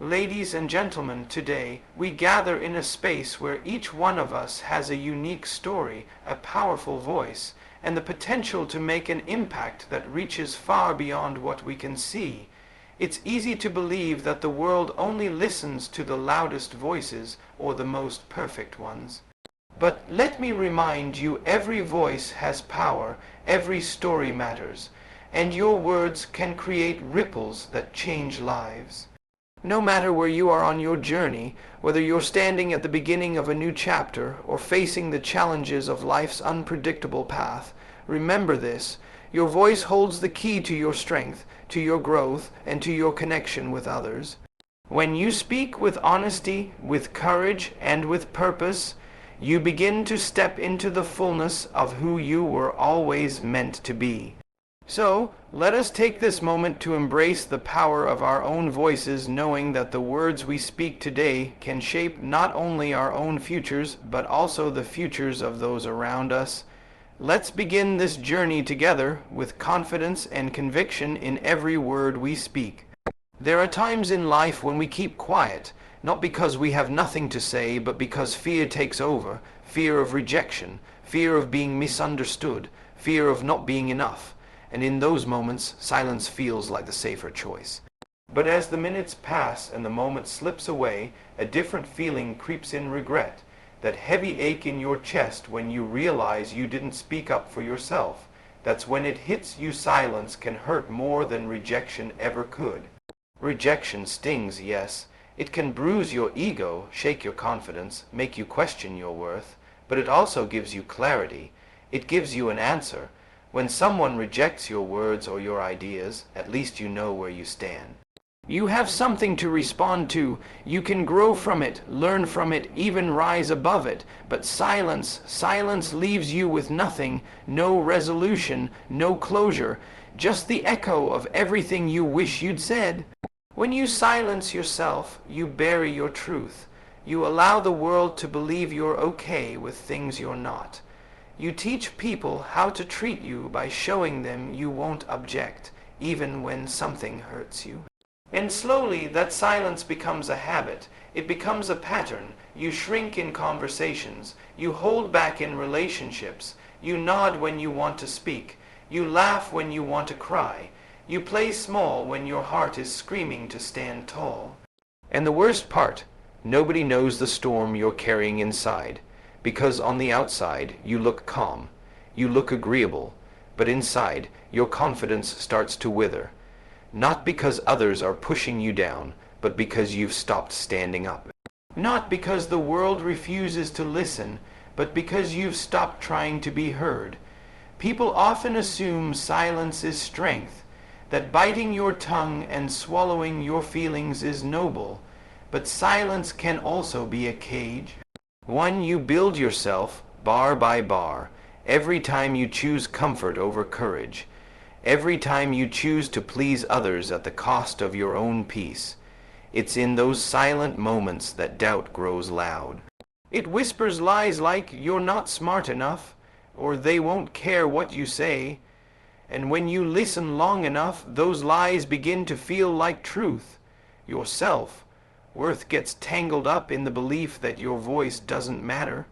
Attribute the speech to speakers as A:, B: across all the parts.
A: Ladies and gentlemen, today we gather in a space where each one of us has a unique story, a powerful voice, and the potential to make an impact that reaches far beyond what we can see. It's easy to believe that the world only listens to the loudest voices or the most perfect ones. But let me remind you, every voice has power, every story matters, and your words can create ripples that change lives. No matter where you are on your journey, whether you're standing at the beginning of a new chapter or facing the challenges of life's unpredictable path, remember this: your voice holds the key to your strength, to your growth, and to your connection with others. When you speak with honesty, with courage, and with purpose, you begin to step into the fullness of who you were always meant to be. So, let us take this moment to embrace the power of our own voices, knowing that the words we speak today can shape not only our own futures, but also the futures of those around us. Let's begin this journey together with confidence and conviction in every word we speak. There are times in life when we keep quiet, not because we have nothing to say, but because fear takes over, fear of rejection, fear of being misunderstood, fear of not being enough. And in those moments, silence feels like the safer choice. But as the minutes pass and the moment slips away, a different feeling creeps in: regret. That heavy ache in your chest when you realize you didn't speak up for yourself. That's when it hits you: silence can hurt more than rejection ever could. Rejection stings, yes. It can bruise your ego, shake your confidence, make you question your worth. But it also gives you clarity. It gives you an answer. When someone rejects your words or your ideas, at least you know where you stand. You have something to respond to. You can grow from it, learn from it, even rise above it. But silence leaves you with nothing, no resolution, no closure, just the echo of everything you wish you'd said. When you silence yourself, you bury your truth. You allow the world to believe you're okay with things you're not. You teach people how to treat you by showing them you won't object, even when something hurts you. And slowly that silence becomes a habit. It becomes a pattern. You shrink in conversations. You hold back in relationships. You nod when you want to speak. You laugh when you want to cry. You play small when your heart is screaming to stand tall. And the worst part, nobody knows the storm you're carrying inside. Because on the outside, you look calm, you look agreeable, but inside, your confidence starts to wither. Not because others are pushing you down, but because you've stopped standing up. Not because the world refuses to listen, but because you've stopped trying to be heard. People often assume silence is strength, that biting your tongue and swallowing your feelings is noble, but silence can also be a cage. One you build yourself, bar by bar, every time you choose comfort over courage, every time you choose to please others at the cost of your own peace. It's in those silent moments that doubt grows loud. It whispers lies like you're not smart enough, or they won't care what you say. And when you listen long enough, those lies begin to feel like truth. Your self-worth gets tangled up in the belief that your voice doesn't matter.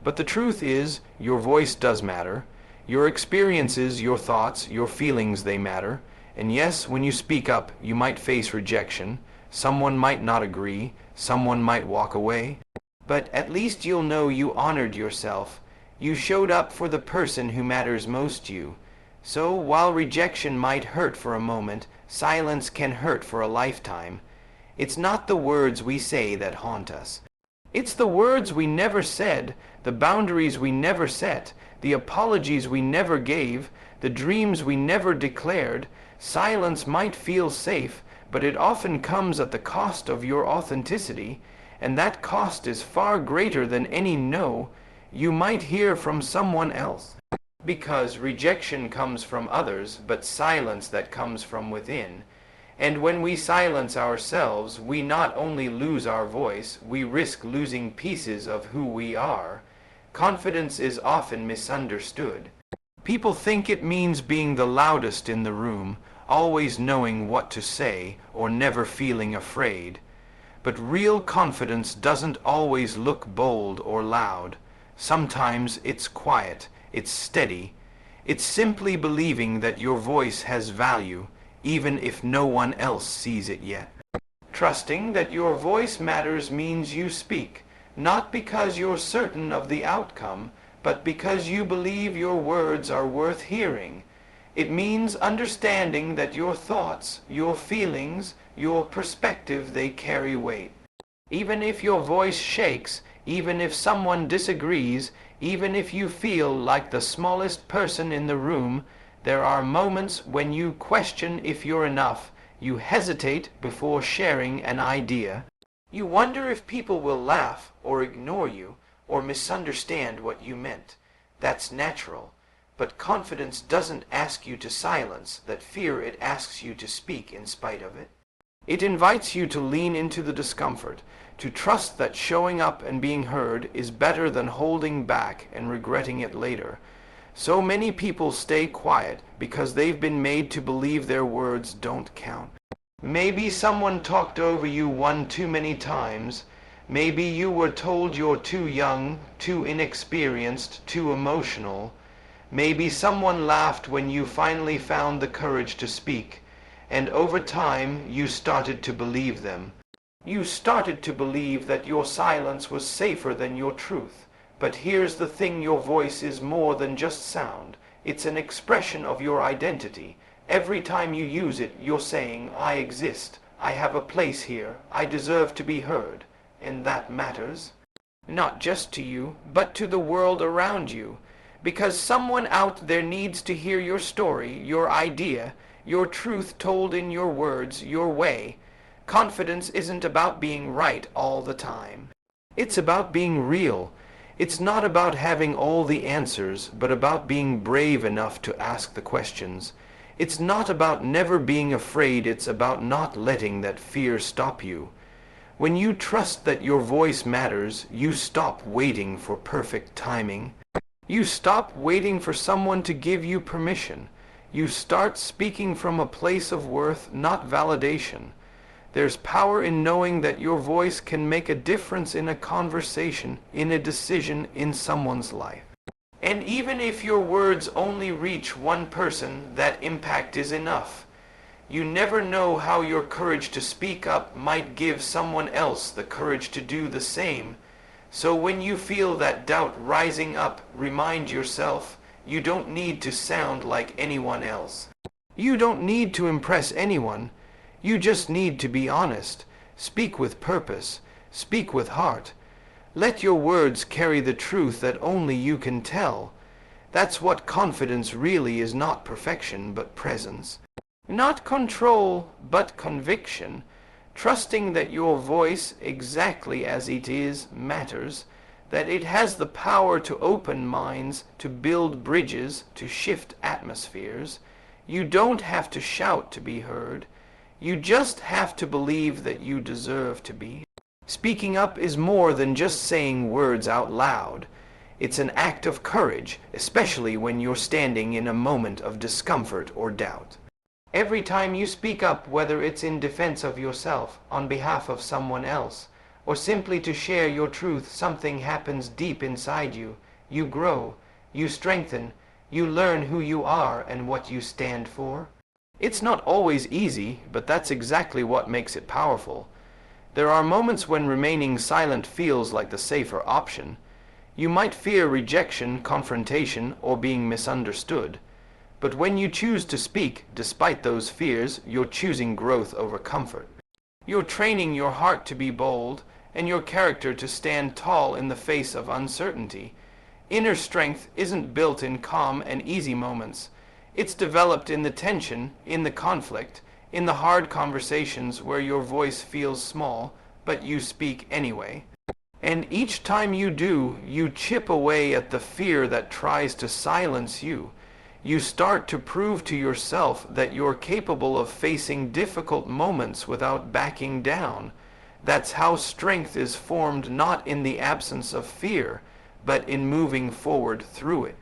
A: But the truth is, your voice does matter. Your experiences, your thoughts, your feelings, they matter. And yes, when you speak up, you might face rejection. Someone might not agree. Someone might walk away. But at least you'll know you honored yourself. You showed up for the person who matters most to you. So while rejection might hurt for a moment, silence can hurt for a lifetime. It's not the words we say that haunt us. It's the words we never said, the boundaries we never set, the apologies we never gave, the dreams we never declared. Silence might feel safe, but it often comes at the cost of your authenticity, and that cost is far greater than any no you might hear from someone else. Because rejection comes from others, but silence that comes from within. And when we silence ourselves, we not only lose our voice, we risk losing pieces of who we are. Confidence is often misunderstood. People think it means being the loudest in the room, always knowing what to say, or never feeling afraid. But real confidence doesn't always look bold or loud. Sometimes it's quiet, it's steady. It's simply believing that your voice has value, even if no one else sees it yet. Trusting that your voice matters means you speak, not because you're certain of the outcome, but because you believe your words are worth hearing. It means understanding that your thoughts, your feelings, your perspective, they carry weight. Even if your voice shakes, even if someone disagrees, even if you feel like the smallest person in the room, there are moments when you question if you're enough. You hesitate before sharing an idea. You wonder if people will laugh or ignore you or misunderstand what you meant. That's natural. But confidence doesn't ask you to silence that fear, it asks you to speak in spite of it. It invites you to lean into the discomfort, to trust that showing up and being heard is better than holding back and regretting it later. So many people stay quiet because they've been made to believe their words don't count. Maybe someone talked over you one too many times. Maybe you were told you're too young, too inexperienced, too emotional. Maybe someone laughed when you finally found the courage to speak, and over time you started to believe them. You started to believe that your silence was safer than your truth. But here's the thing, your voice is more than just sound. It's an expression of your identity. Every time you use it, you're saying, I exist, I have a place here, I deserve to be heard. And that matters. Not just to you, but to the world around you. Because someone out there needs to hear your story, your idea, your truth told in your words, your way. Confidence isn't about being right all the time. It's about being real. It's not about having all the answers, but about being brave enough to ask the questions. It's not about never being afraid, it's about not letting that fear stop you. When you trust that your voice matters, you stop waiting for perfect timing. You stop waiting for someone to give you permission. You start speaking from a place of worth, not validation. There's power in knowing that your voice can make a difference in a conversation, in a decision, in someone's life. And even if your words only reach one person, that impact is enough. You never know how your courage to speak up might give someone else the courage to do the same. So when you feel that doubt rising up, remind yourself, you don't need to sound like anyone else. You don't need to impress anyone. You just need to be honest. Speak with purpose. Speak with heart. Let your words carry the truth that only you can tell. That's what confidence really is, not perfection, but presence. Not control, but conviction. Trusting that your voice, exactly as it is, matters. That it has the power to open minds, to build bridges, to shift atmospheres. You don't have to shout to be heard. You just have to believe that you deserve to be. Speaking up is more than just saying words out loud. It's an act of courage, especially when you're standing in a moment of discomfort or doubt. Every time you speak up, whether it's in defense of yourself, on behalf of someone else, or simply to share your truth, something happens deep inside you. You grow, you strengthen, you learn who you are and what you stand for. It's not always easy, but that's exactly what makes it powerful. There are moments when remaining silent feels like the safer option. You might fear rejection, confrontation, or being misunderstood. But when you choose to speak, despite those fears, you're choosing growth over comfort. You're training your heart to be bold, and your character to stand tall in the face of uncertainty. Inner strength isn't built in calm and easy moments. It's developed in the tension, in the conflict, in the hard conversations where your voice feels small, but you speak anyway. And each time you do, you chip away at the fear that tries to silence you. You start to prove to yourself that you're capable of facing difficult moments without backing down. That's how strength is formed, not in the absence of fear, but in moving forward through it.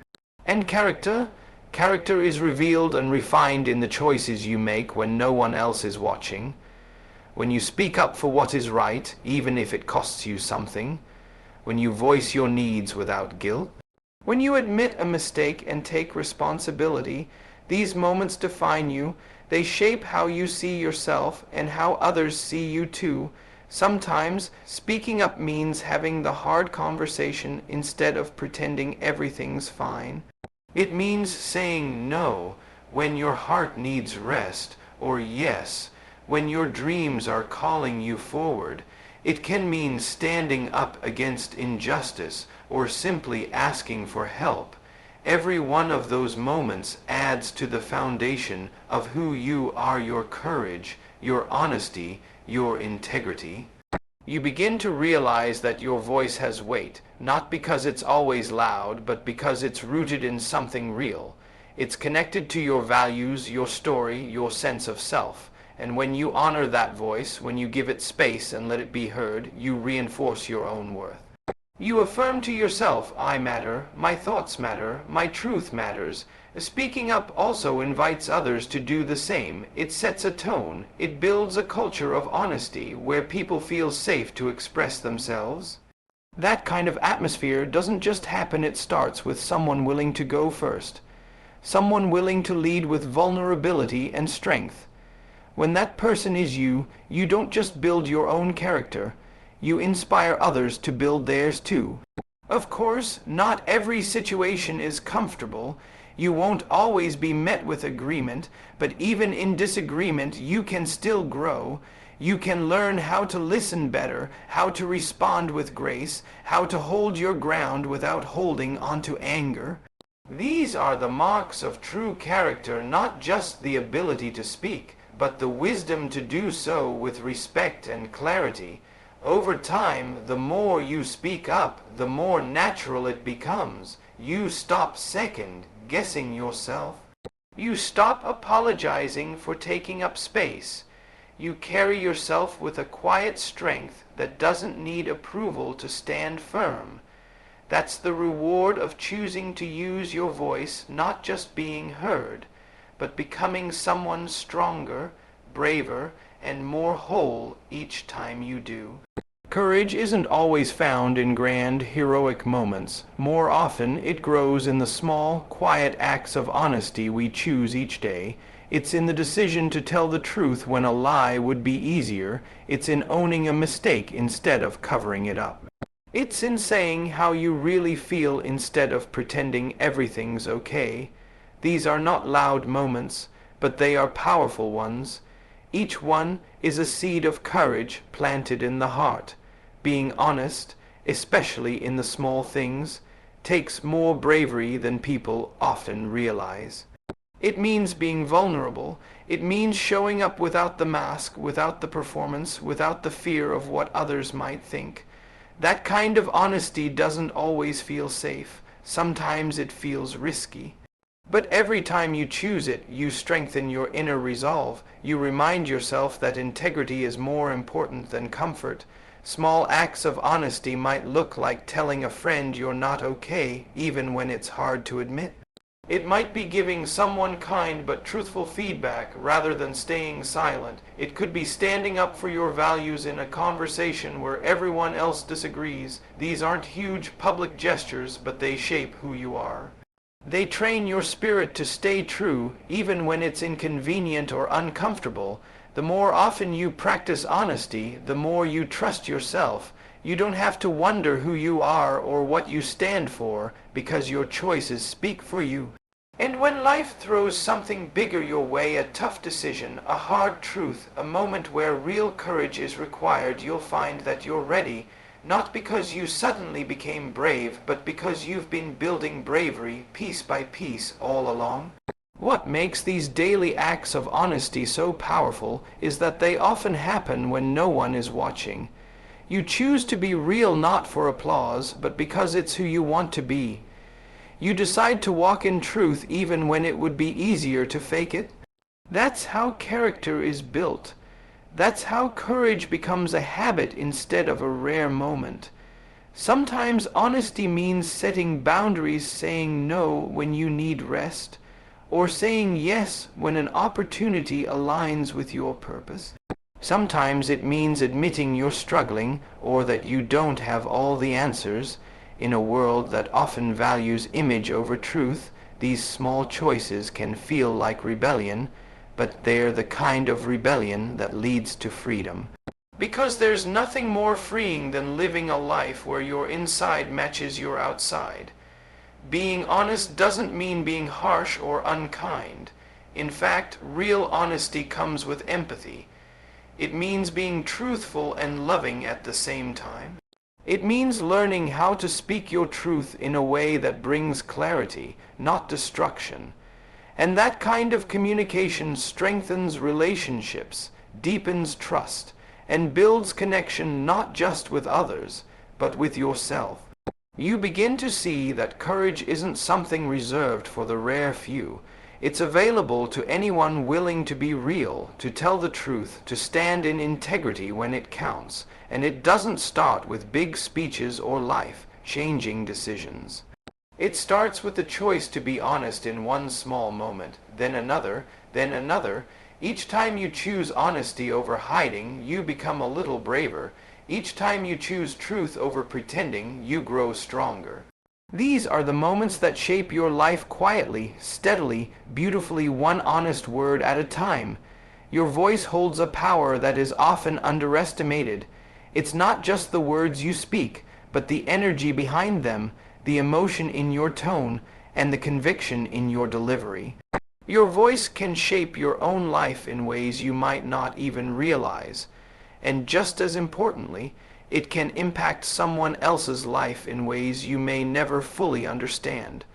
A: And character? Character is revealed and refined in the choices you make when no one else is watching. when you speak up for what is right, even if it costs you something, when you voice your needs without guilt, when you admit a mistake and take responsibility. These moments define you. They shape how you see yourself and how others see you too. Sometimes speaking up means having the hard conversation instead of pretending everything's fine. It means saying no when your heart needs rest, or yes when your dreams are calling you forward. It can mean standing up against injustice or simply asking for help. Every one of those moments adds to the foundation of who you are: your courage, your honesty, your integrity. You begin to realize that your voice has weight, not because it's always loud, but because it's rooted in something real. It's connected to your values, your story, your sense of self. And when you honor that voice, when you give it space and let it be heard, you reinforce your own worth. You affirm to yourself, I matter, my thoughts matter, my truth matters. Speaking up also invites others to do the same. It sets a tone. It builds a culture of honesty where people feel safe to express themselves. That kind of atmosphere doesn't just happen. It starts with someone willing to go first. Someone willing to lead with vulnerability and strength. When that person is you, you don't just build your own character. You inspire others to build theirs too. Of course, not every situation is comfortable. You won't always be met with agreement, but even in disagreement, you can still grow. You can learn how to listen better, how to respond with grace, how to hold your ground without holding onto anger. These are the marks of true character, not just the ability to speak, but the wisdom to do so with respect and clarity. Over time, the more you speak up, the more natural it becomes. You stop second-guessing yourself. You stop apologizing for taking up space. You carry yourself with a quiet strength that doesn't need approval to stand firm. That's the reward of choosing to use your voice, not just being heard, but becoming someone stronger, braver, and more whole each time you do. Courage isn't always found in grand, heroic moments. More often, it grows in the small, quiet acts of honesty we choose each day. It's in the decision to tell the truth when a lie would be easier. It's in owning a mistake instead of covering it up. It's in saying how you really feel instead of pretending everything's okay. These are not loud moments, but they are powerful ones. Each one is a seed of courage planted in the heart. Being honest, especially in the small things, takes more bravery than people often realize. It means being vulnerable. It means showing up without the mask, without the performance, without the fear of what others might think. That kind of honesty doesn't always feel safe. Sometimes it feels risky. But every time you choose it, you strengthen your inner resolve. You remind yourself that integrity is more important than comfort. Small acts of honesty might look like telling a friend you're not okay, even when it's hard to admit. It might be giving someone kind but truthful feedback rather than staying silent. It could be standing up for your values in a conversation where everyone else disagrees. These aren't huge public gestures, but they shape who you are. They train your spirit to stay true, even when it's inconvenient or uncomfortable. The more often you practice honesty, the more you trust yourself. You don't have to wonder who you are or what you stand for, because your choices speak for you. And when life throws something bigger your way, a tough decision, a hard truth, a moment where real courage is required, you'll find that you're ready, not because you suddenly became brave, but because you've been building bravery piece by piece all along. What makes these daily acts of honesty so powerful is that they often happen when no one is watching. You choose to be real not for applause, but because it's who you want to be. You decide to walk in truth even when it would be easier to fake it. That's how character is built. That's how courage becomes a habit instead of a rare moment. Sometimes honesty means setting boundaries, saying no when you need rest, or saying yes when an opportunity aligns with your purpose. Sometimes it means admitting you're struggling or that you don't have all the answers. In a world that often values image over truth, these small choices can feel like rebellion, but they're the kind of rebellion that leads to freedom. Because there's nothing more freeing than living a life where your inside matches your outside. Being honest doesn't mean being harsh or unkind. In fact, real honesty comes with empathy. It means being truthful and loving at the same time. It means learning how to speak your truth in a way that brings clarity, not destruction. And that kind of communication strengthens relationships, deepens trust, and builds connection not just with others, but with yourself. You begin to see that courage isn't something reserved for the rare few. It's available to anyone willing to be real, to tell the truth, to stand in integrity when it counts. And it doesn't start with big speeches or life-changing decisions. It starts with the choice to be honest in one small moment, then another, then another. Each time you choose honesty over hiding, you become a little braver. Each time you choose truth over pretending, you grow stronger. These are the moments that shape your life quietly, steadily, beautifully, one honest word at a time. Your voice holds a power that is often underestimated. It's not just the words you speak, but the energy behind them, the emotion in your tone, and the conviction in your delivery. Your voice can shape your own life in ways you might not even realize. And just as importantly, it can impact someone else's life in ways you may never fully understand.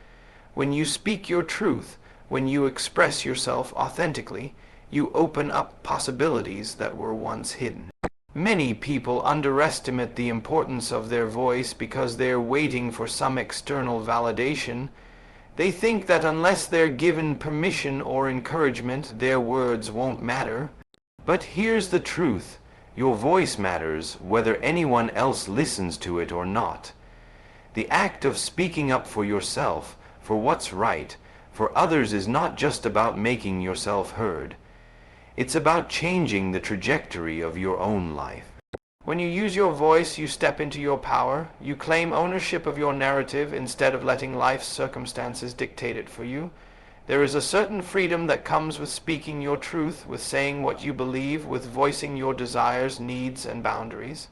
A: When you speak your truth, when you express yourself authentically, you open up possibilities that were once hidden. Many people underestimate the importance of their voice because they're waiting for some external validation. They think that unless they're given permission or encouragement, their words won't matter. But here's the truth. Your voice matters whether anyone else listens to it or not. The act of speaking up for yourself, for what's right, for others is not just about making yourself heard. It's about changing the trajectory of your own life. When you use your voice, you step into your power. You claim ownership of your narrative instead of letting life's circumstances dictate it for you. There is a certain freedom that comes with speaking your truth, with saying what you believe, with voicing your desires, needs, and boundaries.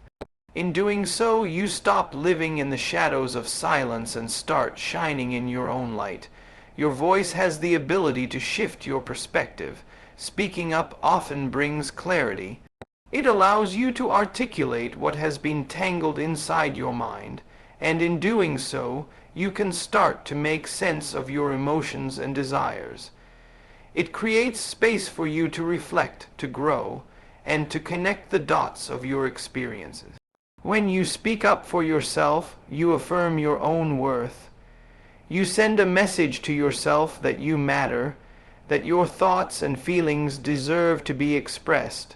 A: In doing so, you stop living in the shadows of silence and start shining in your own light. Your voice has the ability to shift your perspective. Speaking up often brings clarity. It allows you to articulate what has been tangled inside your mind, and in doing so, you can start to make sense of your emotions and desires. It creates space for you to reflect, to grow, and to connect the dots of your experiences. When you speak up for yourself, you affirm your own worth. You send a message to yourself that you matter, that your thoughts and feelings deserve to be expressed.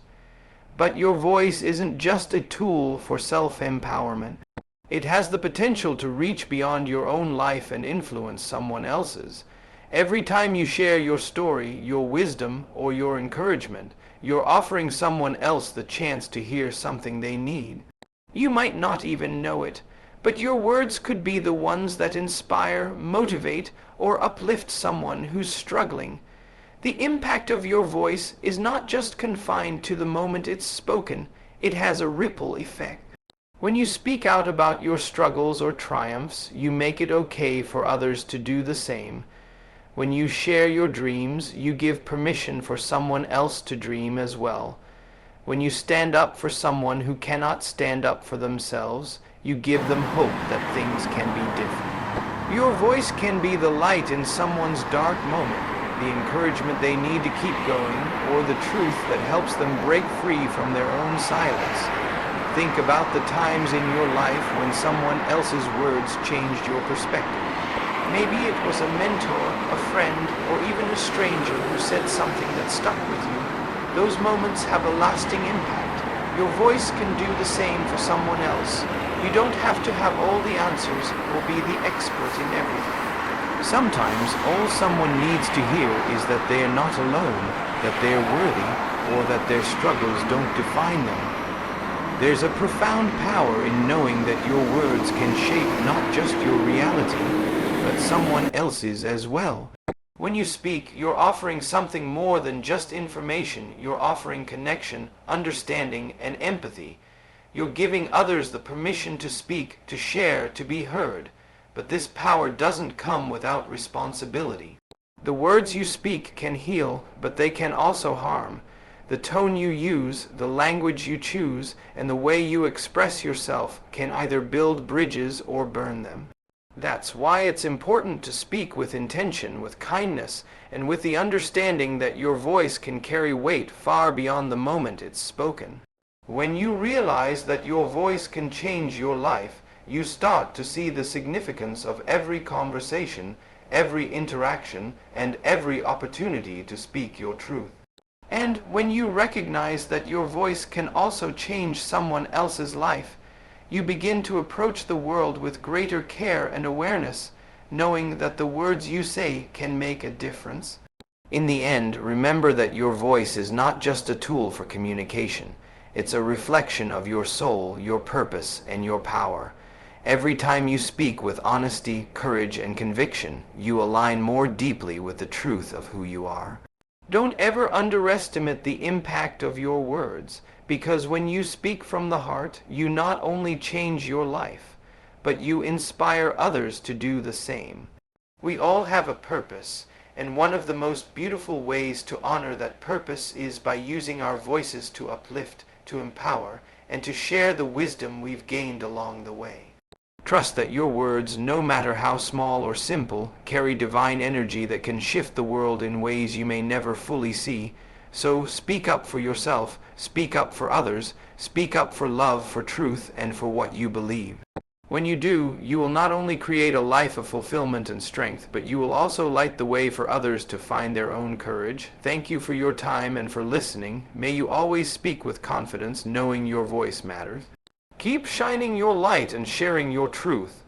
A: But your voice isn't just a tool for self-empowerment. It has the potential to reach beyond your own life and influence someone else's. Every time you share your story, your wisdom, or your encouragement, you're offering someone else the chance to hear something they need. You might not even know it, but your words could be the ones that inspire, motivate, or uplift someone who's struggling. The impact of your voice is not just confined to the moment it's spoken. It has a ripple effect. When you speak out about your struggles or triumphs, you make it okay for others to do the same. When you share your dreams, you give permission for someone else to dream as well. When you stand up for someone who cannot stand up for themselves, you give them hope that things can be different. Your voice can be the light in someone's dark moment, the encouragement they need to keep going, or the truth that helps them break free from their own silence. Think about the times in your life when someone else's words changed your perspective. Maybe it was a mentor, a friend, or even a stranger who said something that stuck with you. Those moments have a lasting impact. Your voice can do the same for someone else. You don't have to have all the answers or be the expert in everything. Sometimes all someone needs to hear is that they are not alone. that they're worthy, or that their struggles don't define them. There's a profound power in knowing that your words can shape not just your reality, but someone else's as well. When you speak, you're offering something more than just information. You're offering connection, understanding, and empathy. You're giving others the permission to speak, to share, to be heard. But this power doesn't come without responsibility. The words you speak can heal, but they can also harm. The tone you use, the language you choose, and the way you express yourself can either build bridges or burn them. That's why it's important to speak with intention, with kindness, and with the understanding that your voice can carry weight far beyond the moment it's spoken. When you realize that your voice can change your life, you start to see the significance of every conversation, every interaction, and every opportunity to speak your truth. And when you recognize that your voice can also change someone else's life, you begin to approach the world with greater care and awareness, knowing that the words you say can make a difference. In the end, remember that your voice is not just a tool for communication. It's a reflection of your soul, your purpose, and your power. Every time you speak with honesty, courage, and conviction, you align more deeply with the truth of who you are. Don't ever underestimate the impact of your words, because when you speak from the heart, you not only change your life, but you inspire others to do the same. We all have a purpose, and one of the most beautiful ways to honor that purpose is by using our voices to uplift, to empower, and to share the wisdom we've gained along the way. Trust that your words, no matter how small or simple, carry divine energy that can shift the world in ways you may never fully see. So speak up for yourself, speak up for others, speak up for love, for truth, and for what you believe. When you do, you will not only create a life of fulfillment and strength, but you will also light the way for others to find their own courage. Thank you for your time and for listening. May you always speak with confidence, knowing your voice matters. Keep shining your light and sharing your truth.